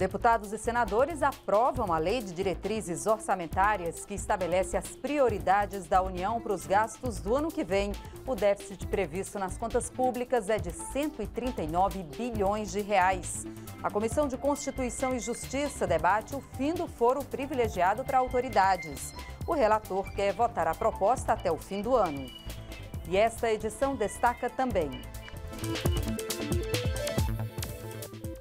Deputados e senadores aprovam a Lei de Diretrizes Orçamentárias que estabelece as prioridades da União para os gastos do ano que vem. O déficit previsto nas contas públicas é de 139 bilhões de reais. A Comissão de Constituição e Justiça debate o fim do foro privilegiado para autoridades. O relator quer votar a proposta até o fim do ano. E esta edição destaca também: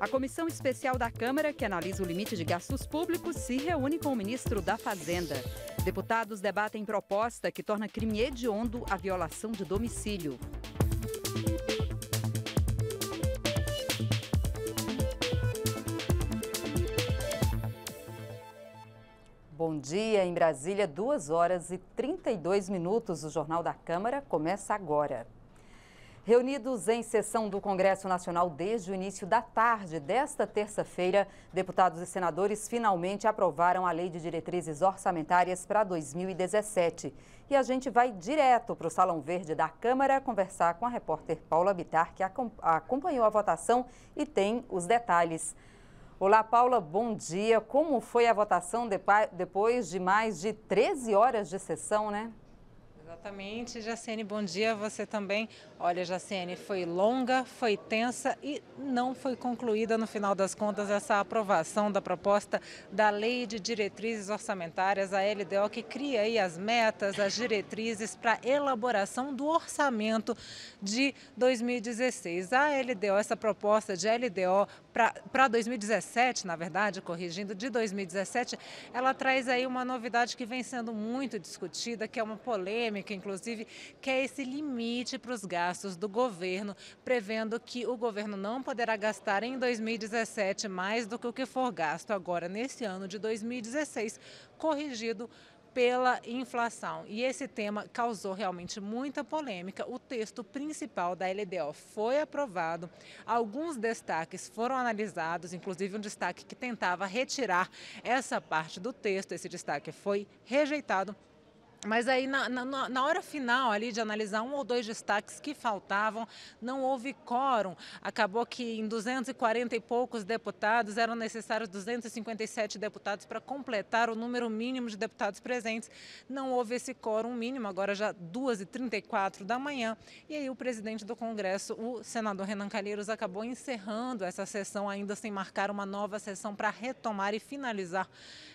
a Comissão Especial da Câmara, que analisa o limite de gastos públicos, se reúne com o ministro da Fazenda. Deputados debatem proposta que torna crime hediondo a violação de domicílio. Bom dia, em Brasília, 2h32. O Jornal da Câmara começa agora. Reunidos em sessão do Congresso Nacional desde o início da tarde desta terça-feira, deputados e senadores finalmente aprovaram a Lei de Diretrizes Orçamentárias para 2017. E a gente vai direto para o Salão Verde da Câmara conversar com a repórter Paula Bittar, que acompanhou a votação e tem os detalhes. Olá, Paula, bom dia. Como foi a votação depois de mais de 13 horas de sessão, né? Exatamente, Jaciene, bom dia, você também. Olha, Jaciene, foi longa, foi tensa e não foi concluída no final das contas essa aprovação da proposta da Lei de Diretrizes Orçamentárias, a LDO, que cria aí as metas, as diretrizes para elaboração do orçamento de 2016. A LDO, essa proposta de LDO para 2017, na verdade, corrigindo, de 2017, ela traz aí uma novidade que vem sendo muito discutida, que é uma polêmica, inclusive, que é esse limite para os gastos do governo, prevendo que o governo não poderá gastar em 2017 mais do que o que for gasto agora nesse ano de 2016, corrigido pela inflação. E esse tema causou realmente muita polêmica. O texto principal da LDO foi aprovado, alguns destaques foram analisados, inclusive um destaque que tentava retirar essa parte do texto, esse destaque foi rejeitado. Mas aí, na hora final ali de analisar um ou dois destaques que faltavam, não houve quórum. Acabou que em 240 e poucos deputados, eram necessários 257 deputados para completar o número mínimo de deputados presentes. Não houve esse quórum mínimo, agora já 2h34 da manhã. E aí o presidente do Congresso, o senador Renan Calheiros, acabou encerrando essa sessão, ainda sem marcar uma nova sessão para retomar e finalizar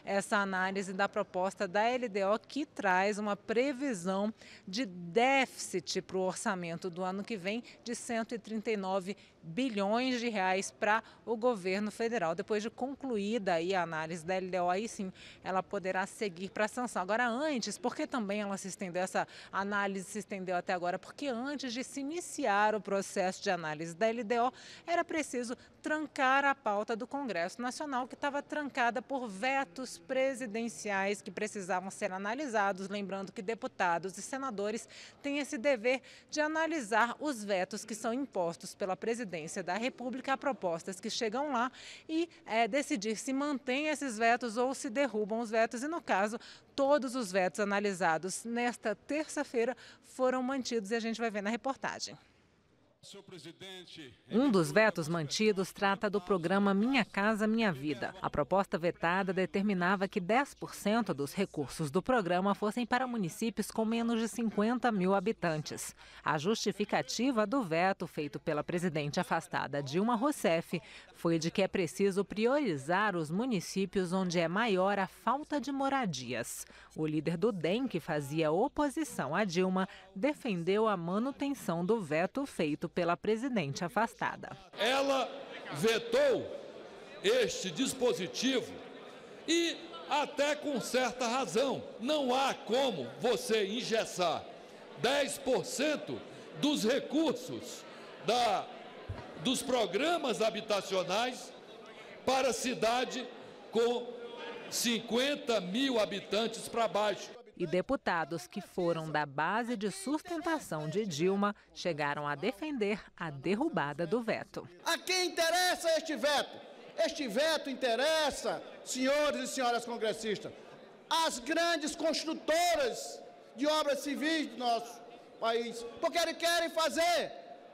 essa análise da proposta da LDO, que traz uma previsão de déficit para o orçamento do ano que vem de 139 bilhões de reais para o governo federal. Depois de concluída aí a análise da LDO, aí sim ela poderá seguir para a sanção. Agora, antes, porque também ela se estendeu, essa análise se estendeu até agora, porque antes de se iniciar o processo de análise da LDO, era preciso trancar a pauta do Congresso Nacional, que estava trancada por vetos presidenciais que precisavam ser analisados. Lembrando que deputados e senadores têm esse dever de analisar os vetos que são impostos pela presidência da República a propostas que chegam lá e decidir se mantém esses vetos ou se derrubam os vetos. E, no caso, todos os vetos analisados nesta terça-feira foram mantidos e a gente vai ver na reportagem. Um dos vetos mantidos trata do programa Minha Casa Minha Vida. A proposta vetada determinava que 10% dos recursos do programa fossem para municípios com menos de 50 mil habitantes. A justificativa do veto feito pela presidente afastada Dilma Rousseff foi de que é preciso priorizar os municípios onde é maior a falta de moradias. O líder do DEM, que fazia oposição a Dilma, defendeu a manutenção do veto feito pela presidente afastada. Ela vetou este dispositivo e até com certa razão. Não há como você engessar 10% dos recursos dos programas habitacionais para cidade com 50 mil habitantes para baixo. E deputados que foram da base de sustentação de Dilma chegaram a defender a derrubada do veto. A quem interessa este veto? Este veto interessa, senhores e senhoras congressistas, às grandes construtoras de obras civis do nosso país, porque eles querem fazer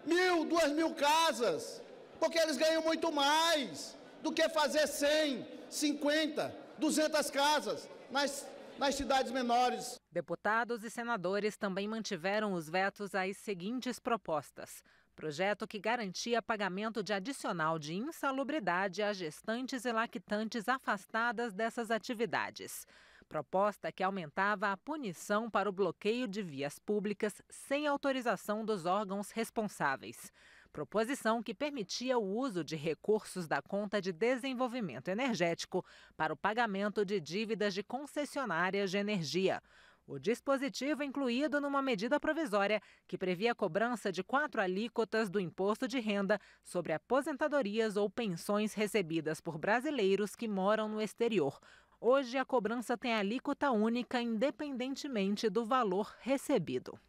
1.000, 2.000 casas, porque eles ganham muito mais. do que fazer 100, 50, 200 casas nas cidades menores. Deputados e senadores também mantiveram os vetos às seguintes propostas. Projeto que garantia pagamento de adicional de insalubridade a gestantes e lactantes afastadas dessas atividades. Proposta que aumentava a punição para o bloqueio de vias públicas sem autorização dos órgãos responsáveis. Proposição que permitia o uso de recursos da conta de desenvolvimento energético para o pagamento de dívidas de concessionárias de energia. O dispositivo incluído numa medida provisória que previa a cobrança de 4 alíquotas do imposto de renda sobre aposentadorias ou pensões recebidas por brasileiros que moram no exterior. Hoje, a cobrança tem alíquota única, independentemente do valor recebido.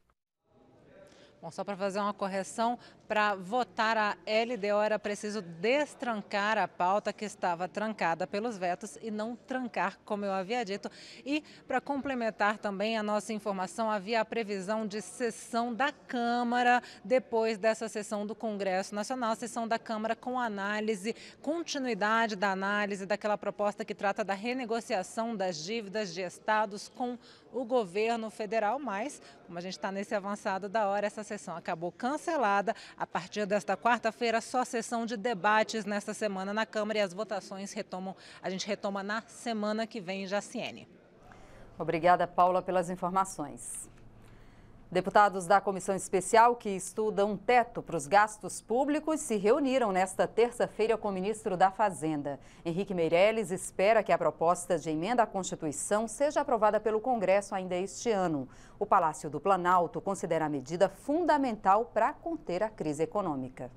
Bom, só para fazer uma correção, para votar a LDO era preciso destrancar a pauta que estava trancada pelos vetos e não trancar, como eu havia dito. E para complementar também a nossa informação, havia a previsão de sessão da Câmara depois dessa sessão do Congresso Nacional, sessão da Câmara com análise, continuidade da análise daquela proposta que trata da renegociação das dívidas de estados com o governo federal, mas como a gente está nesse avançado da hora, essa sessão acabou cancelada. A partir desta quarta-feira, só sessão de debates nesta semana na Câmara e as votações a gente retoma na semana que vem, Jaciene. Obrigada, Paula, pelas informações. Deputados da Comissão Especial que estuda um teto para os gastos públicos se reuniram nesta terça-feira com o ministro da Fazenda. Henrique Meirelles espera que a proposta de emenda à Constituição seja aprovada pelo Congresso ainda este ano. O Palácio do Planalto considera a medida fundamental para conter a crise econômica.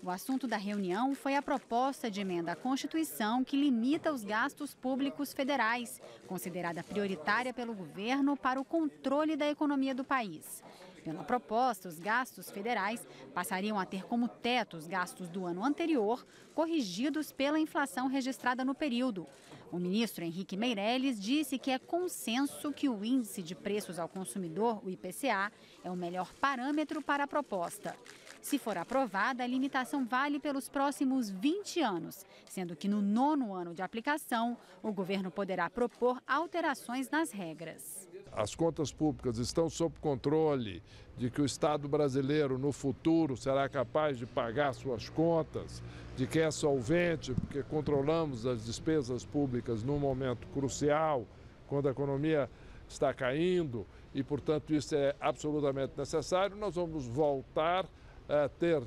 O assunto da reunião foi a proposta de emenda à Constituição que limita os gastos públicos federais, considerada prioritária pelo governo para o controle da economia do país. Pela proposta, os gastos federais passariam a ter como teto os gastos do ano anterior, corrigidos pela inflação registrada no período. O ministro Henrique Meirelles disse que é consenso que o Índice de Preços ao Consumidor, o IPCA, é o melhor parâmetro para a proposta. Se for aprovada, a limitação vale pelos próximos 20 anos, sendo que no 9º ano de aplicação, o governo poderá propor alterações nas regras. As contas públicas estão sob controle de que o Estado brasileiro, no futuro, será capaz de pagar suas contas, de que é solvente, porque controlamos as despesas públicas num momento crucial, quando a economia está caindo, e, portanto, isso é absolutamente necessário. Nós vamos voltar a ter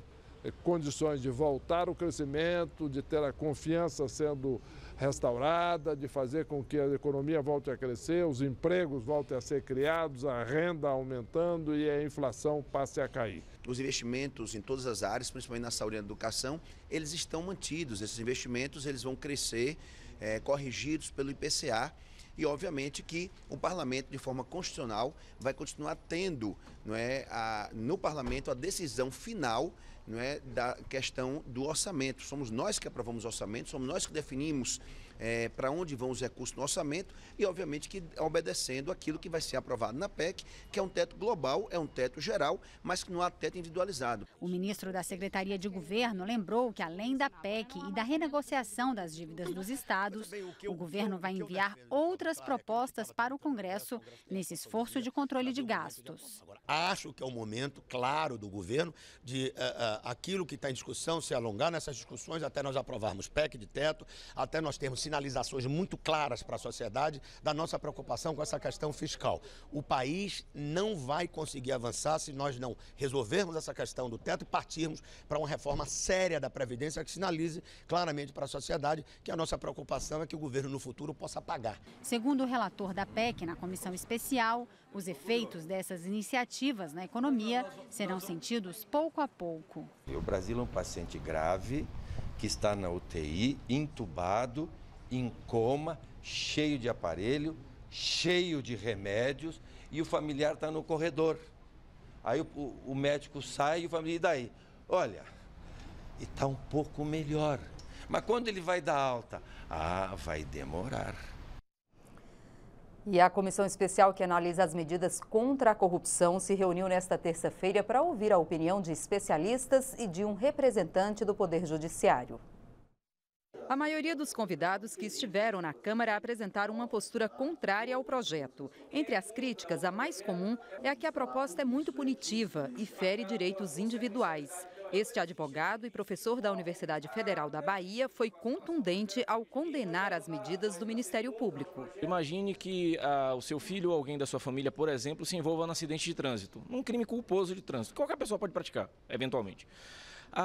condições de voltar o crescimento, de ter a confiança sendo restaurada, de fazer com que a economia volte a crescer, os empregos voltem a ser criados, a renda aumentando e a inflação passe a cair. Os investimentos em todas as áreas, principalmente na saúde e na educação, eles estão mantidos. Esses investimentos eles vão crescer, corrigidos pelo IPCA. E, obviamente, que o Parlamento, de forma constitucional, vai continuar tendo, no Parlamento a decisão final, da questão do orçamento. Somos nós que aprovamos o orçamento, somos nós que definimos para onde vão os recursos no orçamento e, obviamente, que obedecendo aquilo que vai ser aprovado na PEC, que é um teto global, é um teto geral, mas que não há teto individualizado. O ministro da Secretaria de Governo lembrou que, além da PEC e da renegociação das dívidas dos estados, o governo vai enviar outras propostas para o Congresso nesse esforço de controle de gastos. Acho que é o momento claro do governo de aquilo que está em discussão se alongar nessas discussões até nós aprovarmos PEC de teto, até nós termos sinalizações muito claras para a sociedade da nossa preocupação com essa questão fiscal. O país não vai conseguir avançar se nós não resolvermos essa questão do teto e partirmos para uma reforma séria da Previdência que sinalize claramente para a sociedade que a nossa preocupação é que o governo no futuro possa pagar. Segundo o relator da PEC na Comissão Especial, os efeitos dessas iniciativas na economia serão sentidos pouco a pouco. O Brasil é um paciente grave que está na UTI, entubado, em coma, cheio de aparelho, cheio de remédios e o familiar está no corredor. Aí o médico sai e o familiar, e daí? Olha, está um pouco melhor. Mas quando ele vai dar alta? Vai demorar. E a Comissão Especial que analisa as medidas contra a corrupção se reuniu nesta terça-feira para ouvir a opinião de especialistas e de um representante do Poder Judiciário. A maioria dos convidados que estiveram na Câmara apresentaram uma postura contrária ao projeto. Entre as críticas, a mais comum é a que a proposta é muito punitiva e fere direitos individuais. Este advogado e professor da Universidade Federal da Bahia foi contundente ao condenar as medidas do Ministério Público. Imagine que o seu filho ou alguém da sua família, por exemplo, se envolva num acidente de trânsito, num crime culposo de trânsito. Qualquer pessoa pode praticar, eventualmente.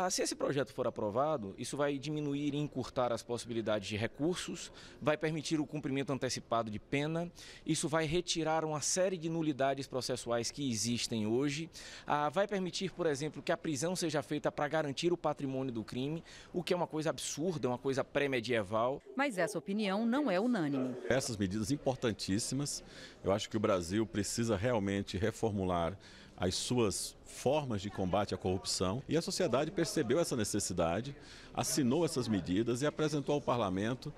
Se esse projeto for aprovado, isso vai diminuir e encurtar as possibilidades de recursos, vai permitir o cumprimento antecipado de pena, isso vai retirar uma série de nulidades processuais que existem hoje, vai permitir, por exemplo, que a prisão seja feita para garantir o patrimônio do crime, o que é uma coisa absurda, uma coisa pré-medieval. Mas essa opinião não é unânime. Essas medidas importantíssimas, eu acho que o Brasil precisa realmente reformular as suas formas de combate à corrupção, e a sociedade percebeu essa necessidade, assinou essas medidas e apresentou ao parlamento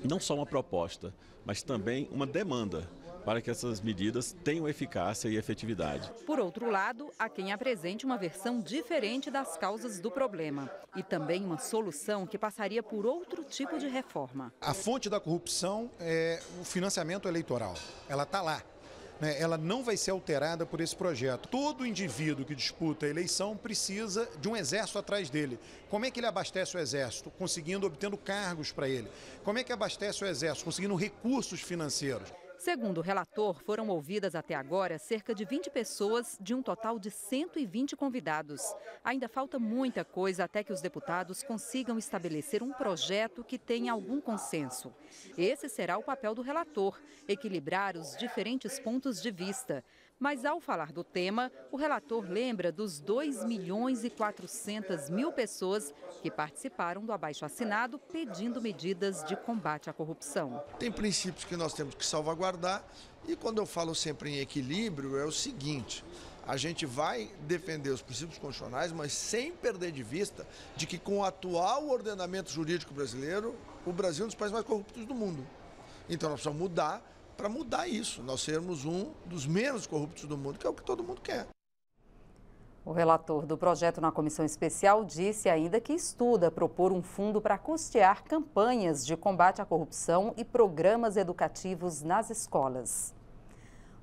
não só uma proposta, mas também uma demanda para que essas medidas tenham eficácia e efetividade. Por outro lado, há quem apresente uma versão diferente das causas do problema e também uma solução que passaria por outro tipo de reforma. A fonte da corrupção é o financiamento eleitoral. Ela está lá. Ela não vai ser alterada por esse projeto. Todo indivíduo que disputa a eleição precisa de um exército atrás dele. Como é que ele abastece o exército? Obtendo cargos para ele. Como é que abastece o exército? Conseguindo recursos financeiros. Segundo o relator, foram ouvidas até agora cerca de 20 pessoas de um total de 120 convidados. Ainda falta muita coisa até que os deputados consigam estabelecer um projeto que tenha algum consenso. Esse será o papel do relator, equilibrar os diferentes pontos de vista. Mas ao falar do tema, o relator lembra dos 2.400.000 pessoas que participaram do abaixo-assinado pedindo medidas de combate à corrupção. Tem princípios que nós temos que salvaguardar e quando eu falo sempre em equilíbrio é o seguinte: a gente vai defender os princípios constitucionais, mas sem perder de vista de que com o atual ordenamento jurídico brasileiro, o Brasil é um dos países mais corruptos do mundo. Então nós precisamos mudar para mudar isso, nós sermos um dos menos corruptos do mundo, que é o que todo mundo quer. O relator do projeto na comissão especial disse ainda que estuda propor um fundo para custear campanhas de combate à corrupção e programas educativos nas escolas.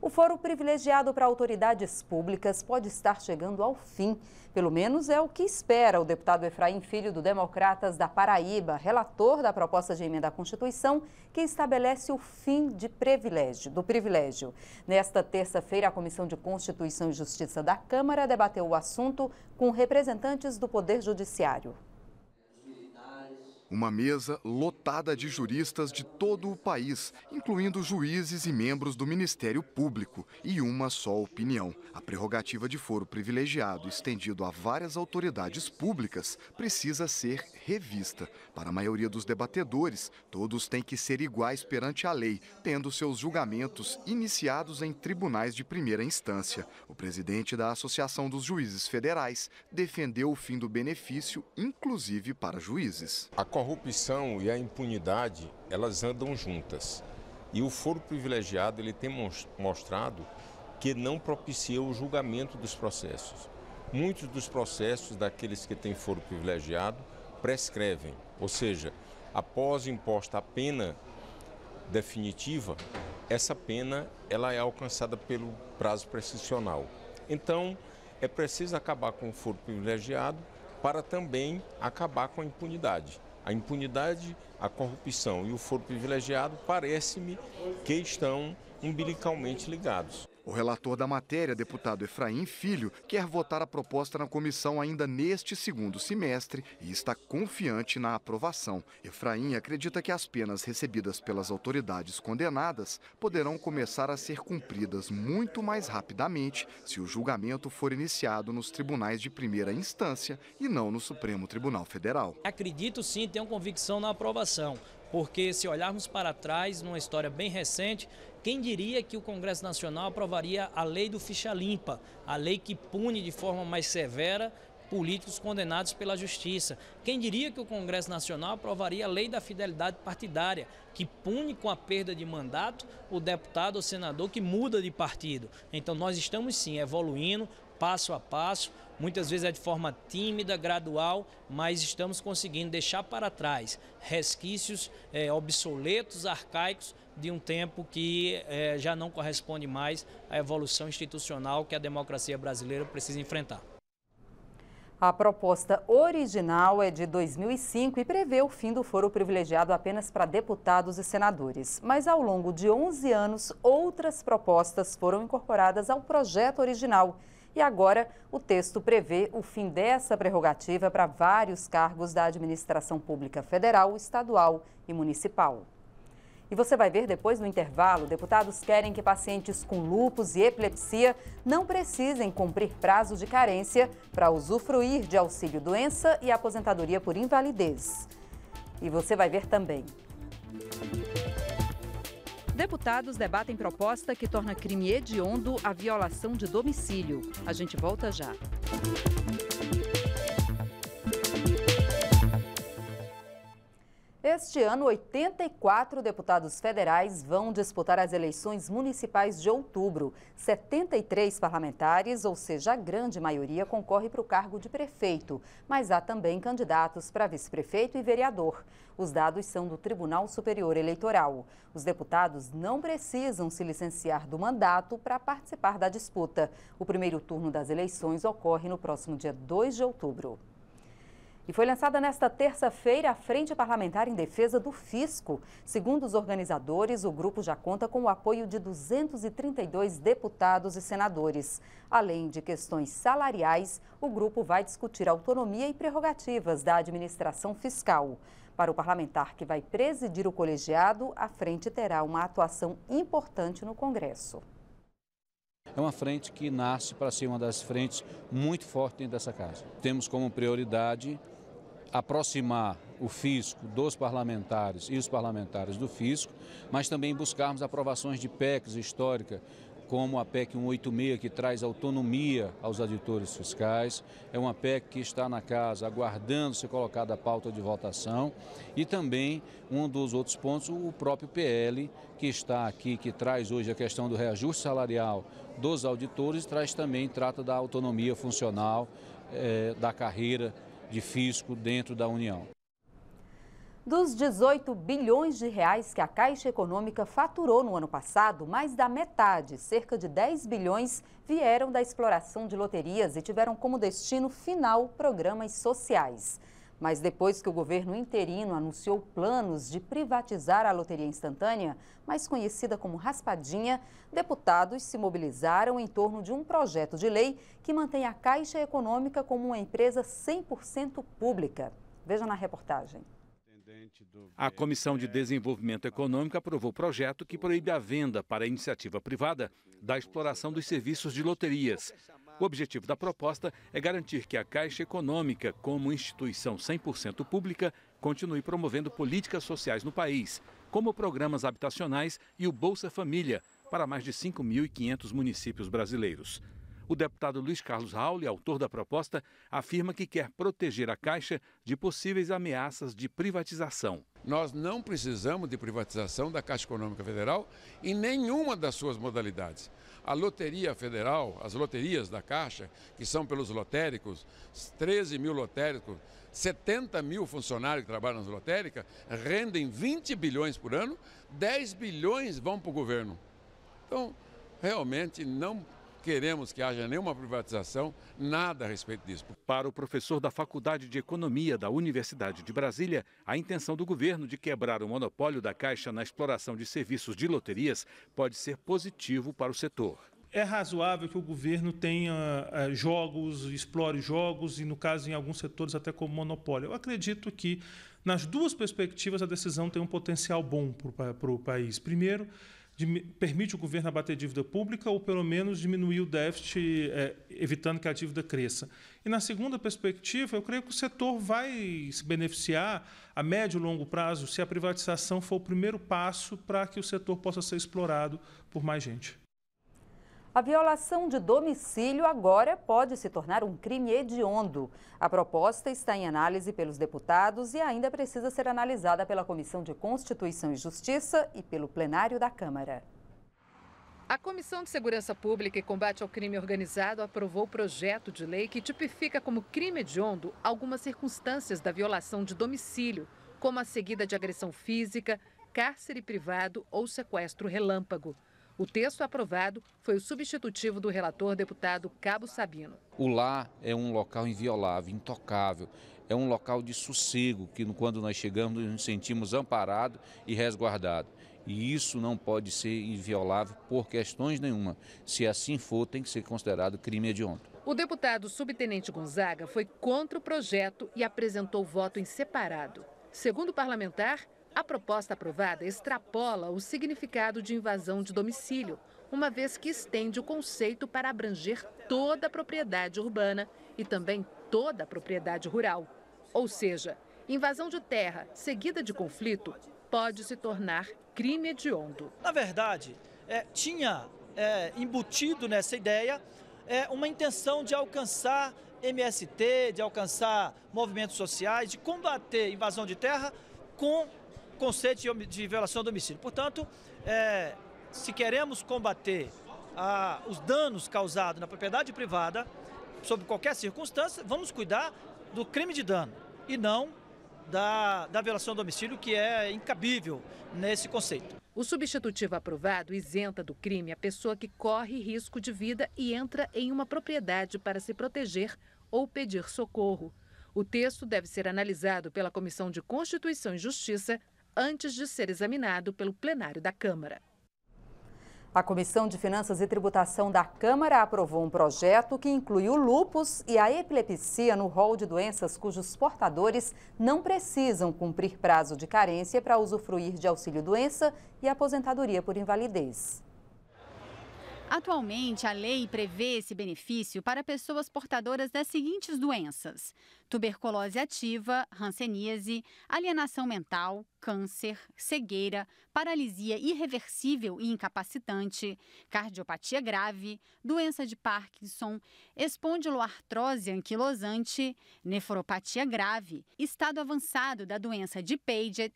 O foro privilegiado para autoridades públicas pode estar chegando ao fim. Pelo menos é o que espera o deputado Efraim Filho, do Democratas da Paraíba, relator da proposta de emenda à Constituição, que estabelece o fim do privilégio. Nesta terça-feira, a Comissão de Constituição e Justiça da Câmara debateu o assunto com representantes do Poder Judiciário. Uma mesa lotada de juristas de todo o país, incluindo juízes e membros do Ministério Público, e uma só opinião. A prerrogativa de foro privilegiado estendido a várias autoridades públicas precisa ser revista. Para a maioria dos debatedores, todos têm que ser iguais perante a lei, tendo seus julgamentos iniciados em tribunais de primeira instância. O presidente da Associação dos Juízes Federais defendeu o fim do benefício, inclusive para juízes. A corrupção e a impunidade, elas andam juntas. E o foro privilegiado, ele tem mostrado que não propicia o julgamento dos processos. Muitos dos processos daqueles que têm foro privilegiado prescrevem, ou seja, após imposta a pena definitiva, essa pena ela é alcançada pelo prazo prescricional. Então, é preciso acabar com o foro privilegiado para também acabar com a impunidade. A impunidade, a corrupção e o foro privilegiado parece-me que estão umbilicalmente ligados. O relator da matéria, deputado Efraim Filho, quer votar a proposta na comissão ainda neste segundo semestre e está confiante na aprovação. Efraim acredita que as penas recebidas pelas autoridades condenadas poderão começar a ser cumpridas muito mais rapidamente se o julgamento for iniciado nos tribunais de primeira instância e não no Supremo Tribunal Federal. Acredito sim, tenho convicção na aprovação, porque se olharmos para trás, numa história bem recente, quem diria que o Congresso Nacional aprovaria a lei do ficha limpa, a lei que pune de forma mais severa políticos condenados pela justiça? Quem diria que o Congresso Nacional aprovaria a lei da fidelidade partidária, que pune com a perda de mandato o deputado ou senador que muda de partido? Então nós estamos sim evoluindo, passo a passo, muitas vezes é de forma tímida, gradual, mas estamos conseguindo deixar para trás resquícios obsoletos, arcaicos, de um tempo que já não corresponde mais à evolução institucional que a democracia brasileira precisa enfrentar. A proposta original é de 2005 e prevê o fim do foro privilegiado apenas para deputados e senadores. Mas ao longo de 11 anos, outras propostas foram incorporadas ao projeto original. E agora, o texto prevê o fim dessa prerrogativa para vários cargos da administração pública federal, estadual e municipal. E você vai ver depois no intervalo, deputados querem que pacientes com lúpus e epilepsia não precisem cumprir prazo de carência para usufruir de auxílio-doença e aposentadoria por invalidez. E você vai ver também. Deputados debatem proposta que torna crime hediondo a violação de domicílio. A gente volta já. Este ano, 84 deputados federais vão disputar as eleições municipais de outubro. 73 parlamentares, ou seja, a grande maioria, concorre para o cargo de prefeito. Mas há também candidatos para vice-prefeito e vereador. Os dados são do Tribunal Superior Eleitoral. Os deputados não precisam se licenciar do mandato para participar da disputa. O primeiro turno das eleições ocorre no próximo dia 2 de outubro. E foi lançada nesta terça-feira a Frente Parlamentar em Defesa do Fisco. Segundo os organizadores, o grupo já conta com o apoio de 232 deputados e senadores. Além de questões salariais, o grupo vai discutir autonomia e prerrogativas da administração fiscal. Para o parlamentar que vai presidir o colegiado, a frente terá uma atuação importante no Congresso. É uma frente que nasce para ser uma das frentes muito fortes dentro dessa casa. Temos como prioridade aproximar o fisco dos parlamentares e os parlamentares do fisco, mas também buscarmos aprovações de PECs históricas, como a PEC 186, que traz autonomia aos auditores fiscais. É uma PEC que está na casa, aguardando ser colocada a pauta de votação. E também, um dos outros pontos, o próprio PL, que está aqui, que traz hoje a questão do reajuste salarial dos auditores, trata da autonomia funcional da carreira de fisco dentro da União. Dos 18 bilhões de reais que a Caixa Econômica faturou no ano passado, mais da metade, cerca de 10 bilhões, vieram da exploração de loterias e tiveram como destino final programas sociais. Mas depois que o governo interino anunciou planos de privatizar a loteria instantânea, mais conhecida como Raspadinha, deputados se mobilizaram em torno de um projeto de lei que mantém a Caixa Econômica como uma empresa 100% pública. Veja na reportagem. A Comissão de Desenvolvimento Econômico aprovou o projeto que proíbe a venda para a iniciativa privada da exploração dos serviços de loterias. O objetivo da proposta é garantir que a Caixa Econômica, como instituição 100% pública, continue promovendo políticas sociais no país, como programas habitacionais e o Bolsa Família, para mais de 5.500 municípios brasileiros. O deputado Luiz Carlos Rauli, autor da proposta, afirma que quer proteger a Caixa de possíveis ameaças de privatização. Nós não precisamos de privatização da Caixa Econômica Federal em nenhuma das suas modalidades. A Loteria Federal, as loterias da Caixa, que são pelos lotéricos, 13 mil lotéricos, 70 mil funcionários que trabalham nas lotéricas, rendem 20 bilhões por ano, 10 bilhões vão para o governo. Então, realmente não queremos que haja nenhuma privatização, nada a respeito disso. Para o professor da Faculdade de Economia da Universidade de Brasília, a intenção do governo de quebrar o monopólio da Caixa na exploração de serviços de loterias pode ser positivo para o setor. É razoável que o governo tenha jogos, explore jogos e, no caso, em alguns setores, até como monopólio. Eu acredito que, nas duas perspectivas, a decisão tem um potencial bom para o país. Primeiro, permite o governo abater dívida pública ou, pelo menos, diminuir o déficit, evitando que a dívida cresça. E, na segunda perspectiva, eu creio que o setor vai se beneficiar a médio e longo prazo se a privatização for o primeiro passo para que o setor possa ser explorado por mais gente. A violação de domicílio agora pode se tornar um crime hediondo. A proposta está em análise pelos deputados e ainda precisa ser analisada pela Comissão de Constituição e Justiça e pelo plenário da Câmara. A Comissão de Segurança Pública e Combate ao Crime Organizado aprovou o projeto de lei que tipifica como crime hediondo algumas circunstâncias da violação de domicílio, como a seguida de agressão física, cárcere privado ou sequestro relâmpago. O texto aprovado foi o substitutivo do relator deputado Cabo Sabino. O lar é um local inviolável, intocável, é um local de sossego, que quando nós chegamos nos sentimos amparados e resguardados. E isso não pode ser inviolável por questões nenhuma. Se assim for, tem que ser considerado crime hediondo. O deputado subtenente Gonzaga foi contra o projeto e apresentou voto em separado. Segundo o parlamentar, a proposta aprovada extrapola o significado de invasão de domicílio, uma vez que estende o conceito para abranger toda a propriedade urbana e também toda a propriedade rural. Ou seja, invasão de terra seguida de conflito pode se tornar crime hediondo. Na verdade, tinha embutido nessa ideia uma intenção de alcançar MST, de alcançar movimentos sociais, de combater invasão de terra com conceito de violação do domicílio. Portanto, se queremos combater os danos causados na propriedade privada, sob qualquer circunstância, vamos cuidar do crime de dano e não da violação do domicílio, que é incabível nesse conceito. O substitutivo aprovado isenta do crime a pessoa que corre risco de vida e entra em uma propriedade para se proteger ou pedir socorro. O texto deve ser analisado pela Comissão de Constituição e Justiça antes de ser examinado pelo plenário da Câmara. A Comissão de Finanças e Tributação da Câmara aprovou um projeto que inclui o lúpus e a epilepsia no rol de doenças cujos portadores não precisam cumprir prazo de carência para usufruir de auxílio-doença e aposentadoria por invalidez. Atualmente, a lei prevê esse benefício para pessoas portadoras das seguintes doenças: tuberculose ativa, hanseníase, alienação mental, câncer, cegueira, paralisia irreversível e incapacitante, cardiopatia grave, doença de Parkinson, espondiloartrose anquilosante, nefropatia grave, estado avançado da doença de Paget,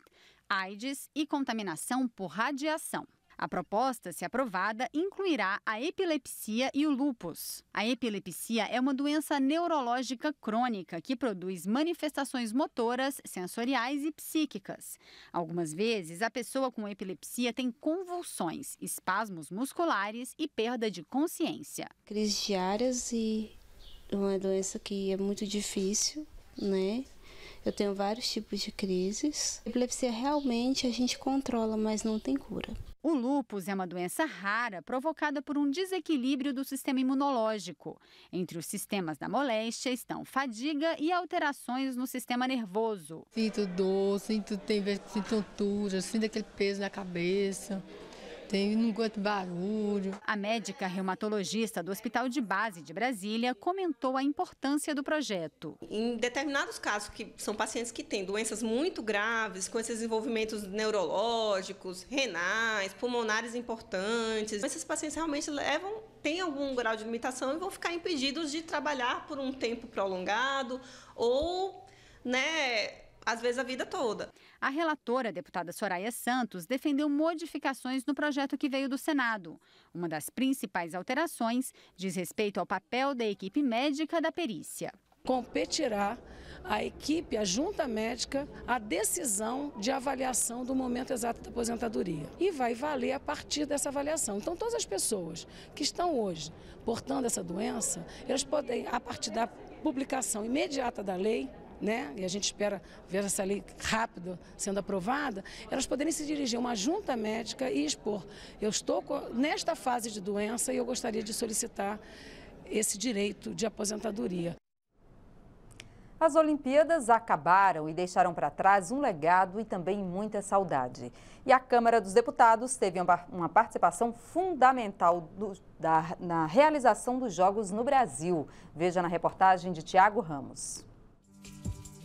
AIDS e contaminação por radiação. A proposta, se aprovada, incluirá a epilepsia e o lúpus. A epilepsia é uma doença neurológica crônica que produz manifestações motoras, sensoriais e psíquicas. Algumas vezes, a pessoa com epilepsia tem convulsões, espasmos musculares e perda de consciência. Crises diárias e uma doença que é muito difícil, né? Eu tenho vários tipos de crises. A epilepsia realmente a gente controla, mas não tem cura. O lúpus é uma doença rara provocada por um desequilíbrio do sistema imunológico. Entre os sistemas da moléstia estão fadiga e alterações no sistema nervoso. Sinto dor, sinto tontura, sinto aquele peso na cabeça. Não aguento barulho. A médica reumatologista do Hospital de Base de Brasília comentou a importância do projeto. Em determinados casos, que são pacientes que têm doenças muito graves, com esses desenvolvimentos neurológicos, renais, pulmonares importantes, esses pacientes realmente têm algum grau de limitação e vão ficar impedidos de trabalhar por um tempo prolongado ou, às vezes a vida toda. A relatora, a deputada Soraya Santos, defendeu modificações no projeto que veio do Senado. Uma das principais alterações diz respeito ao papel da equipe médica da perícia. Competirá a equipe, a junta médica, a decisão de avaliação do momento exato da aposentadoria. E vai valer a partir dessa avaliação. Então, todas as pessoas que estão hoje portando essa doença, elas podem, a partir da publicação imediata da lei, e a gente espera ver essa lei rápido sendo aprovada, elas poderem se dirigir a uma junta médica e expor: eu estou nesta fase de doença e eu gostaria de solicitar esse direito de aposentadoria. As Olimpíadas acabaram e deixaram para trás um legado e também muita saudade. E a Câmara dos Deputados teve uma participação fundamental na realização dos Jogos no Brasil. Veja na reportagem de Tiago Ramos.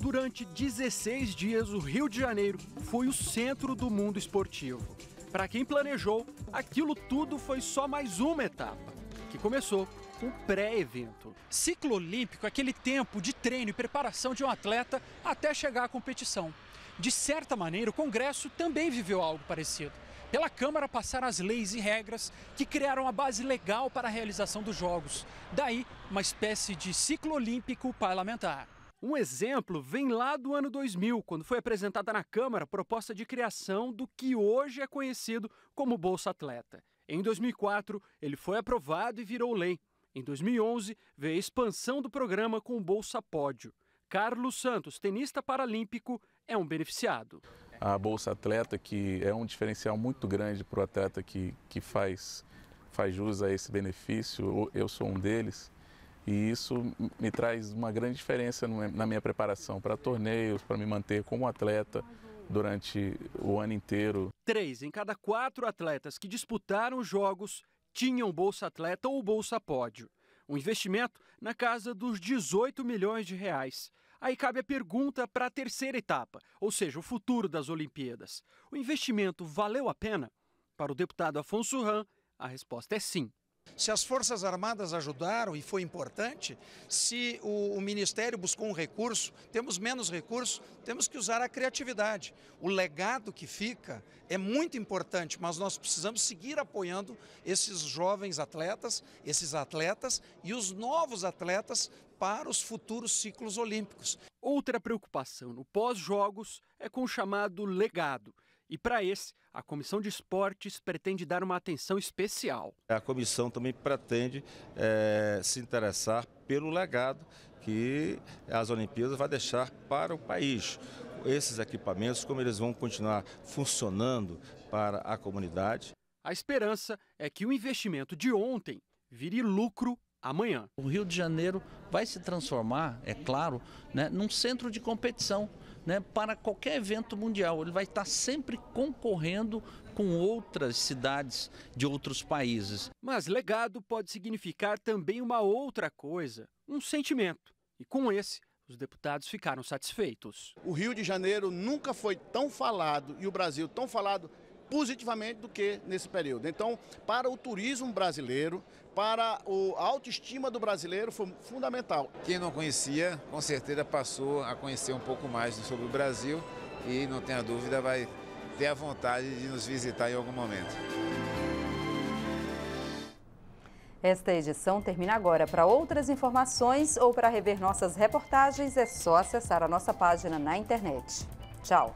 Durante 16 dias, o Rio de Janeiro foi o centro do mundo esportivo. Para quem planejou, aquilo tudo foi só mais uma etapa, que começou com o pré-evento. Ciclo olímpico é aquele tempo de treino e preparação de um atleta até chegar à competição. De certa maneira, o Congresso também viveu algo parecido. Pela Câmara passaram as leis e regras que criaram a base legal para a realização dos Jogos. Daí, uma espécie de ciclo olímpico parlamentar. Um exemplo vem lá do ano 2000, quando foi apresentada na Câmara a proposta de criação do que hoje é conhecido como Bolsa Atleta. Em 2004, ele foi aprovado e virou lei. Em 2011, veio a expansão do programa com o Bolsa Pódio. Carlos Santos, tenista paralímpico, é um beneficiado. A Bolsa Atleta, que é um diferencial muito grande para o atleta que faz jus a esse benefício, eu sou um deles. E isso me traz uma grande diferença na minha preparação para torneios, para me manter como atleta durante o ano inteiro. 3 em cada 4 atletas que disputaram os Jogos tinham Bolsa Atleta ou Bolsa Pódio. Um investimento na casa dos 18 milhões de reais. Aí cabe a pergunta para a terceira etapa, ou seja, o futuro das Olimpíadas. O investimento valeu a pena? Para o deputado Afonso Ram, a resposta é sim. Se as Forças Armadas ajudaram e foi importante, se o Ministério buscou um recurso, temos menos recursos, temos que usar a criatividade. O legado que fica é muito importante, mas nós precisamos seguir apoiando esses jovens atletas, esses atletas e os novos atletas para os futuros ciclos olímpicos. Outra preocupação no pós-jogos é com o chamado legado. E para esse, a Comissão de Esportes pretende dar uma atenção especial. A comissão também pretende se interessar pelo legado que as Olimpíadas vai deixar para o país. Esses equipamentos, como eles vão continuar funcionando para a comunidade. A esperança é que o investimento de ontem vire lucro amanhã. O Rio de Janeiro vai se transformar, é claro, num centro de competição. Para qualquer evento mundial, ele vai estar sempre concorrendo com outras cidades de outros países. Mas legado pode significar também uma outra coisa, um sentimento. E com esse, os deputados ficaram satisfeitos. O Rio de Janeiro nunca foi tão falado e o Brasil tão falado positivamente do que nesse período. Então, para o turismo brasileiro, para a autoestima do brasileiro foi fundamental. Quem não conhecia, com certeza passou a conhecer um pouco mais sobre o Brasil e, não tenha dúvida, vai ter a vontade de nos visitar em algum momento. Esta edição termina agora. Para outras informações ou para rever nossas reportagens, é só acessar a nossa página na internet. Tchau!